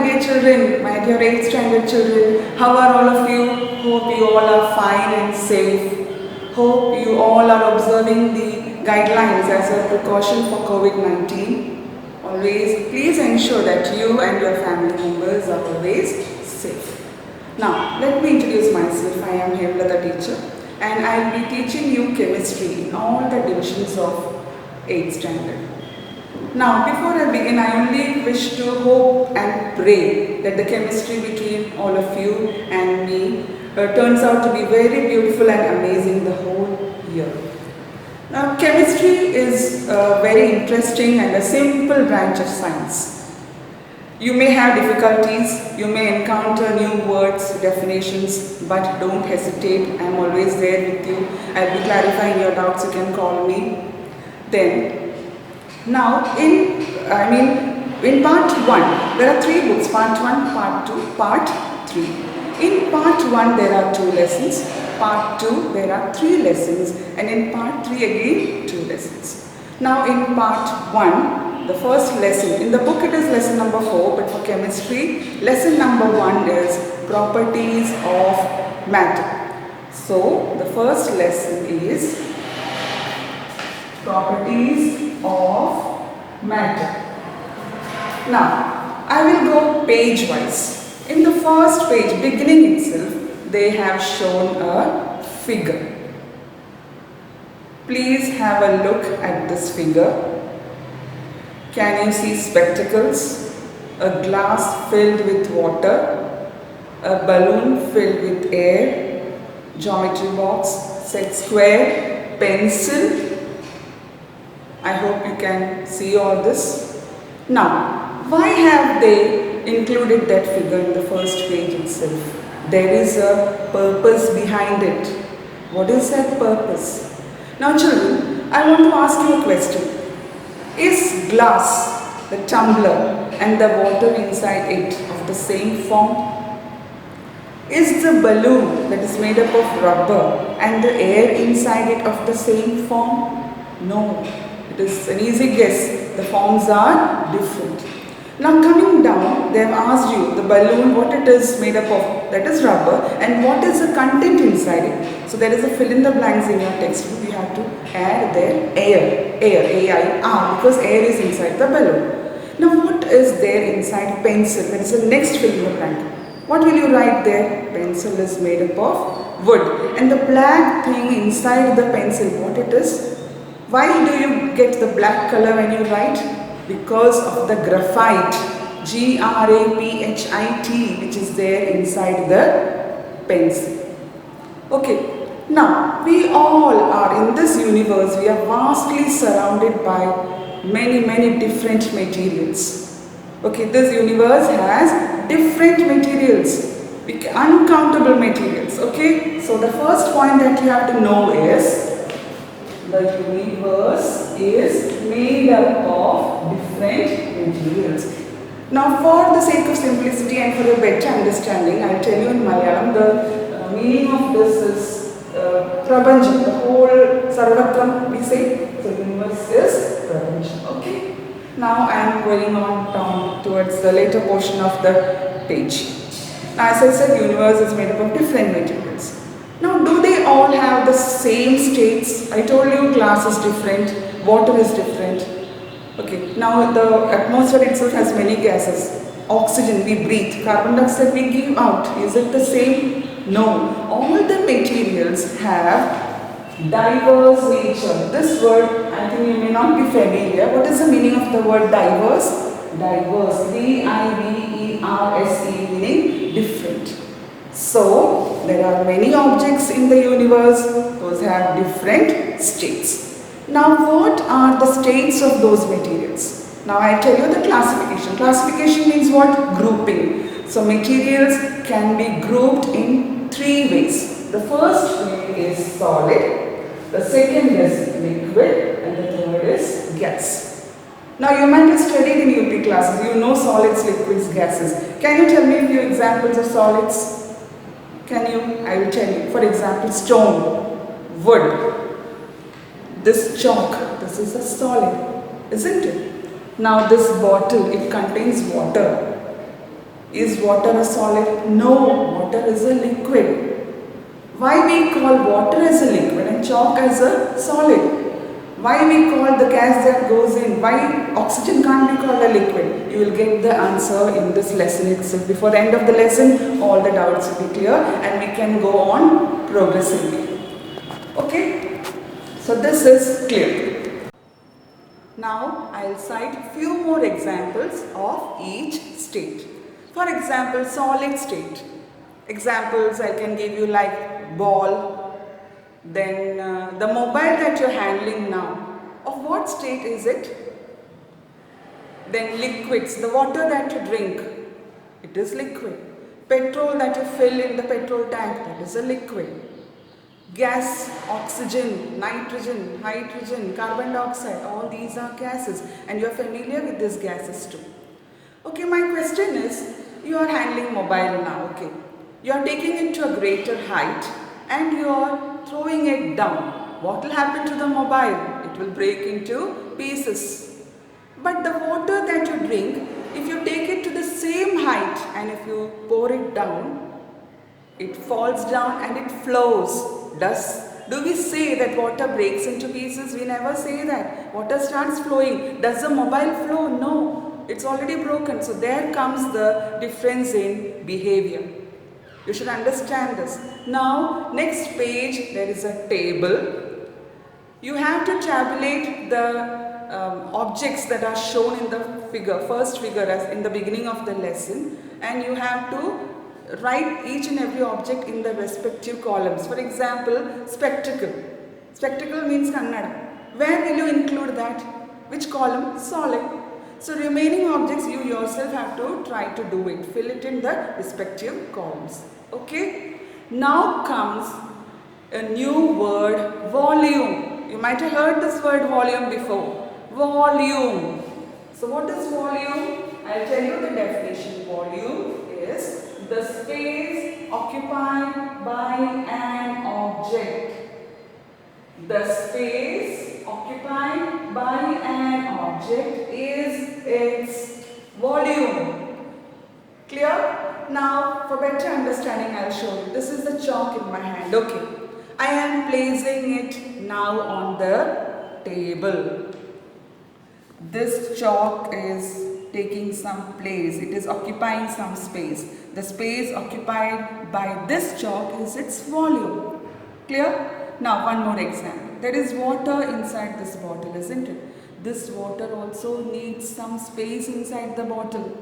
dear children, my dear 8th standard children. How are all of you? Hope you all are fine and safe. Hope you all are observing the guidelines as a precaution for COVID-19. Always, please ensure that you and your family members are always safe. Now, let me introduce myself. I am Hemla, the teacher, and I will be teaching you chemistry in all the divisions of 8th standard. Now, before I begin, I only wish to hope and pray that the chemistry between all of you and me turns out to be very beautiful and amazing the whole year. Now, chemistry is very interesting and a simple branch of science. You may have difficulties, you may encounter new words, definitions, but don't hesitate. I am always there with you. I will be clarifying your doubts. You can call me. Now, in part 1, there are 3 books, part 1, part 2, part 3. In part 1, there are 2 lessons, part 2, there are 3 lessons, and in part 3 again, 2 lessons. Now, in part 1, the first lesson, in the book it is lesson number 4, but for chemistry, lesson number 1 is properties of matter. So, the first lesson is properties of matter. Now, I will go page wise. In the first page, beginning itself, they have shown a figure. Please have a look at this figure. Can you see spectacles, a glass filled with water, a balloon filled with air, geometry box, set square, pencil? I hope you can see all this. Now, why have they included that figure in the first page itself? There is a purpose behind it. What is that purpose? Now children, I want to ask you a question. Is glass, the tumbler, and the water inside it of the same form? Is the balloon that is made up of rubber and the air inside it of the same form? No. It is an easy guess. The forms are different. Now coming down, they have asked you the balloon, what it is made up of, that is rubber, and what is the content inside it. So there is a fill in the blanks in your textbook. You have to add there air, A-I-R, because air is inside the balloon. Now what is there inside pencil? That is the next fill in the blank. What will you write there? Pencil is made up of wood. And the black thing inside the pencil, what it is? Why do you get the black color when you write? Because of the graphite, G-R-A-P-H-I-T, which is there inside the pencil. Okay, now we all are in this universe, we are vastly surrounded by many different materials. Okay, this universe has different materials, uncountable materials. Okay, so the first point that you have to know is the universe is made up of different materials. Now, for the sake of simplicity and for a better understanding, I will tell you in Malayalam the meaning of this is Prapancham, the whole Sarvatram we say. So, universe is Prapancham. Okay. Now, I am going on down towards the later portion of the page. Now, as I said, universe is made up of different materials. Now, do they all have the same states? I told you glass is different, water is different. Okay, now the atmosphere itself has many gases. Oxygen we breathe, carbon dioxide we give out. Is it the same? No. All the materials have diverse nature. This word, I think you may not be familiar. What is the meaning of the word diverse? Diverse, D-I-V-E-R-S-E, meaning different. So, there are many objects in the universe, those have different states. Now, what are the states of those materials? Now, I tell you the classification. Classification means what? Grouping. So, materials can be grouped in 3 ways. The first way is solid, the second is liquid, and the third is gas. Now, you might have studied in UP classes, you know solids, liquids, gases. Can you tell me a few examples of solids? Can you? I will tell you. For example, stone, wood, this chalk, this is a solid, isn't it? Now this bottle, it contains water. Is water a solid? No, water is a liquid. Why we call water as a liquid and chalk as a solid? Why we call the gas that goes in? Why oxygen can't be called a liquid? You will get the answer in this lesson itself. Before the end of the lesson, all the doubts will be clear and we can go on progressively. Okay? So this is clear. Now I will cite few more examples of each state. For example, solid state. Examples I can give you like ball. Then the mobile that you're handling now, of what state is it? Then liquids, the water that you drink, it is liquid. Petrol that you fill in the petrol tank, that is a liquid. Gas, oxygen, nitrogen, hydrogen, carbon dioxide, all these are gases and you are familiar with these gases too. Okay, my question is, you are handling mobile now, okay. You are taking it to a greater height and you are throwing it down. What will happen to the mobile? It will break into pieces. But the water that you drink, if you take it to the same height and if you pour it down, it falls down and it flows. Do we say that water breaks into pieces? We never say that. Water starts flowing. Does the mobile flow? No. It's already broken. So there comes the difference in behavior. You should understand this. Now, next page, there is a table. You have to tabulate the objects that are shown in the figure, first figure as in the beginning of the lesson, and you have to write each and every object in the respective columns. For example, spectacle. Spectacle means kannada. Where will you include that? Which column? Solid. So remaining objects you yourself have to try to do it. Fill it in the respective columns. Okay. Now comes a new word, volume. You might have heard this word volume before. Volume. So what is volume? I'll tell you the definition. Volume is the space occupied by an object. The space occupied by an object is its volume. Clear? Now, for better understanding, I'll show you. This is the chalk in my hand. Okay. I am placing it now on the table. This chalk is taking some place. It is occupying some space. The space occupied by this chalk is its volume. Clear? Now, one more example. There is water inside this bottle, isn't it? This water also needs some space inside the bottle.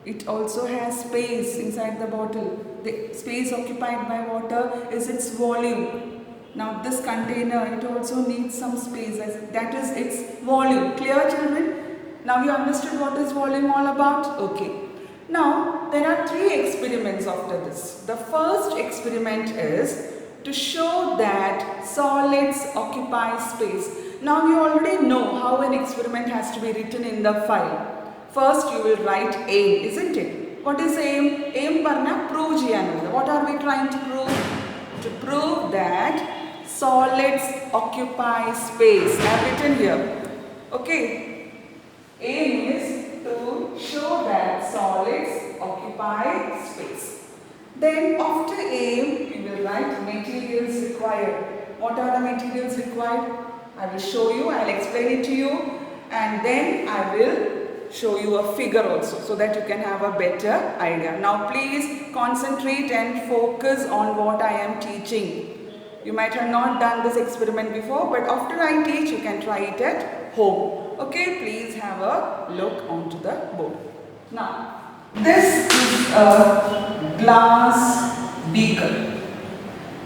It also has space inside the bottle. The space occupied by water is its volume. Now this container, it also needs some space. That is its volume. Clear, children? Now you understood what is volume all about? Okay. Now there are 3 experiments after this. The first experiment is to show that solids occupy space. Now you already know how an experiment has to be written in the file. First you will write aim, isn't it? What is aim? Aim parna prove cheyanadu. What are we trying to prove? To prove that solids occupy space. I have written here. Okay. Aim is to show that solids occupy space. Then after aim, we will write materials required. What are the materials required? I will show you, I will explain it to you, and then I will show you a figure also so that you can have a better idea. Now please concentrate and focus on what I am teaching. You might have not done this experiment before, but after I teach, you can try it at home. Okay, please have a look onto the board. Now, this is a glass beaker.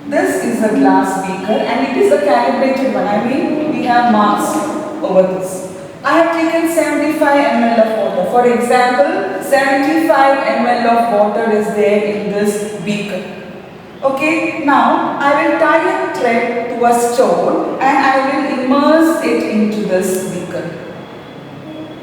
This is a glass beaker and it is a calibrated one. I mean, we have marks over this. I have taken 75 ml of water. For example, 75 ml of water is there in this beaker. Okay, now I will tie a thread to a stone and I will immerse it into this beaker.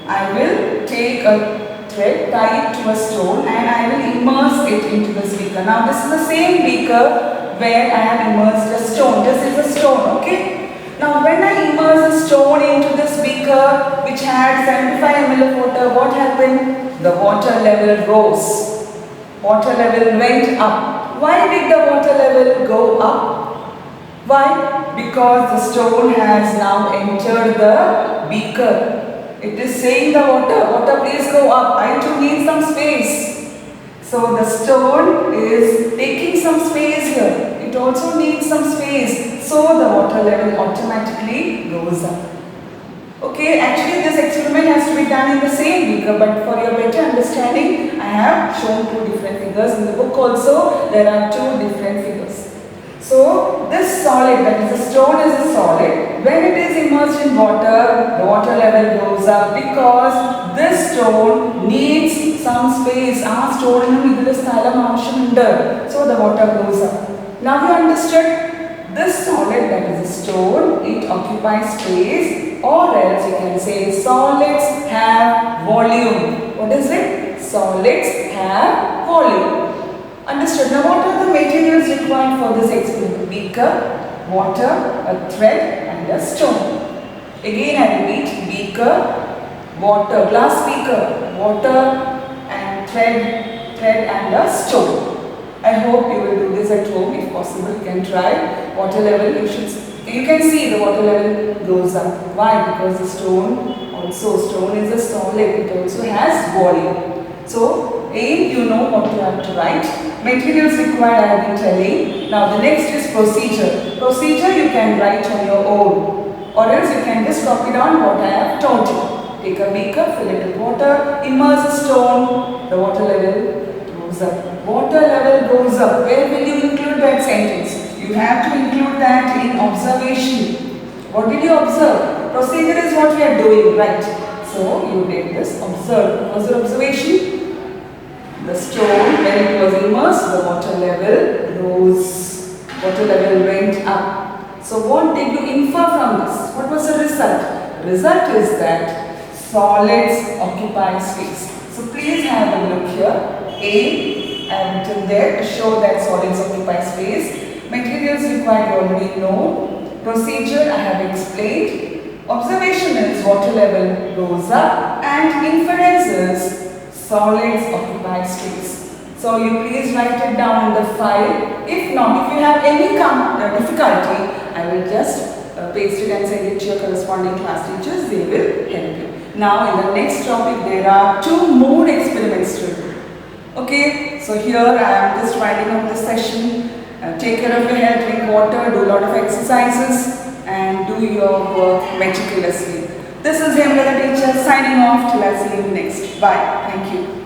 I will take a thread, tie it to a stone and I will immerse it into this beaker. Now this is the same beaker where I have immersed a stone. This is a stone, okay? Now when I immerse a stone into this beaker which had 75 ml of water, what happened? The water level rose. Water level went up. Why did the water level go up? Why? Because the stone has now entered the beaker. It is saying the water please go up. I too need some space. So the stone is taking some space here. It also needs some space. So the water level automatically goes up. Okay, actually this experiment has to be done in the same beaker, but for your better understanding, I have shown two different figures. In the book also, there are two different figures. So this solid, that is the stone is a solid. When it is immersed in water, the water level goes up because this stone needs some space. So the water goes up. Now you understood? This solid, that is a stone, it occupies space, or else you can say solids have volume. What is it? Solids have volume. Understood? Now what are the materials required for this experiment? Beaker, water, a thread and a stone. Again I repeat, beaker, water, glass beaker, water and thread and a stone. I hope you will do this at home. If possible, you can try. Water level, you can see the water level goes up. Why? Because the stone is a solid. It also has volume. So, you know what you have to write. Materials required I have been telling. Now the next is procedure. Procedure you can write on your own. Or else you can just copy down what I have told you. Take a beaker, fill it with water, immerse a stone, the water level goes up. Water level goes up. Where will you include that sentence? You have to include that in observation. What did you observe? Procedure is what we are doing, right? So you did this. Observe. Was your observation? The stone, when it was immersed, the water level rose. Water level went up. So what did you infer from this? What was the result? The result is that solids occupy space. So please have a look here. I have written there to show that solids occupy space. Materials required you already know. Procedure I have explained. Observation is water level goes up, and inference is solids occupy space. So you please write it down in the file. If not, if you have any difficulty, I will just paste it and send it to your corresponding class teachers. They will help you. Now in the next topic there are two more experiments to do. Okay, so here I am just winding up the session. Take care of your health, drink water, do a lot of exercises and do your work meticulously. This is Hemlata teacher signing off till I see you next. Bye. Thank you.